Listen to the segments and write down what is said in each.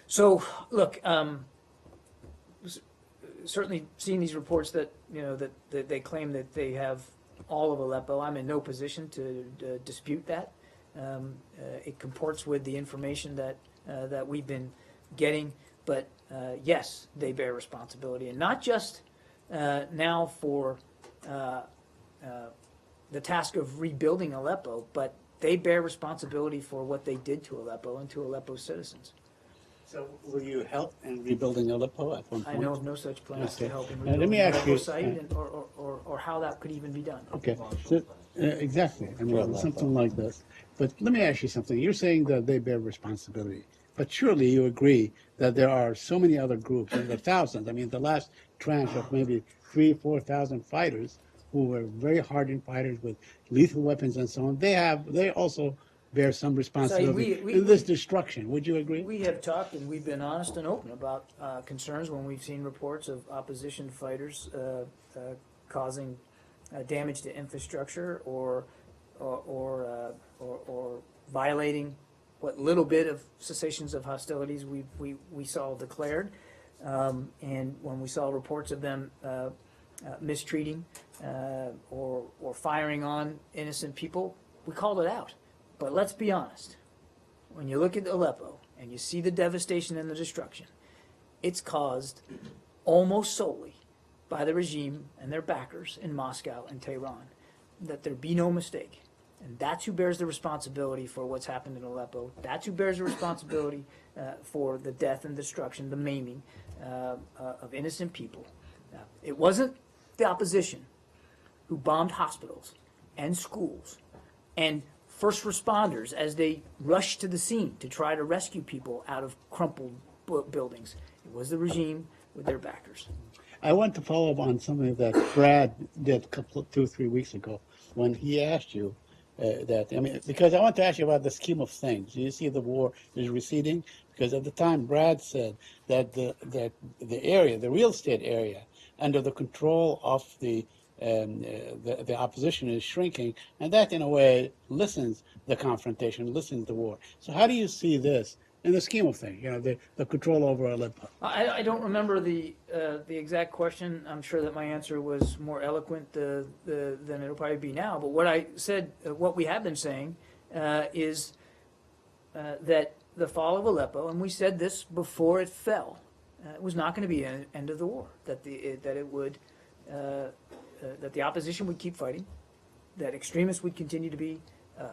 So, look, certainly seeing these reports that, that they claim that they have all of Aleppo, I'm in no position to dispute that. It comports with the information that we've been getting, but yes, they bear responsibility, and not just now for the task of rebuilding Aleppo, but they bear responsibility for what they did to Aleppo and to Aleppo's citizens. So will you help in rebuilding Aleppo at one point? I know of no such plans to Okay. help in Now, let rebuilding me ask Aleppo you, site, or how that could even be done. Okay, so, exactly, I mean, something like this. But let me ask you something. You're saying that they bear responsibility, but surely you agree that there are so many other groups, and the thousands. I mean, the last tranche of maybe 3,000-4,000 fighters who were very hardened fighters with lethal weapons and so on. They also bear some responsibility in this destruction. Would you agree? We have talked, and we've been honest and open about concerns when we've seen reports of opposition fighters causing damage to infrastructure or violating what little bit of cessations of hostilities we saw declared, and when we saw reports of them mistreating or firing on innocent people, we called it out. But let's be honest, when you look at Aleppo and you see the devastation and the destruction, it's caused almost solely by the regime and their backers in Moscow and Tehran. That there be no mistake. And that's who bears the responsibility for what's happened in Aleppo. That's who bears the responsibility for the death and destruction, the maiming of innocent people. It wasn't the opposition who bombed hospitals and schools and first responders as they rushed to the scene to try to rescue people out of crumpled buildings. It was the regime with their backers. I want to follow up on something that Brad did 2 or 3 weeks ago when he asked you because I want to ask you about the scheme of things. Do you see the war is receding? Because at the time, Brad said that the area, the real estate area, under the control of the opposition is shrinking, and that in a way lessens the confrontation, lessens the war. So how do you see this in the scheme of things? The control over Aleppo. I don't remember the exact question. I'm sure that my answer was more eloquent than it'll probably be now. But what I said, what we have been saying, is that the fall of Aleppo, and we said this before it fell, it was not going to be an end of the war. That the opposition would keep fighting, that extremists would continue to be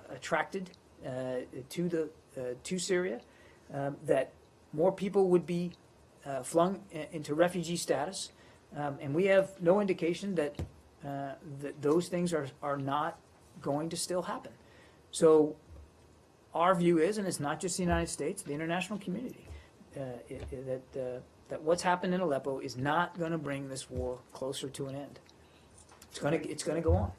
attracted to Syria, that more people would be flung into refugee status, and we have no indication that those things are not going to still happen. So our view is, and it's not just the United States, the international community, that what's happened in Aleppo is not going to bring this war closer to an end. It's going to go on.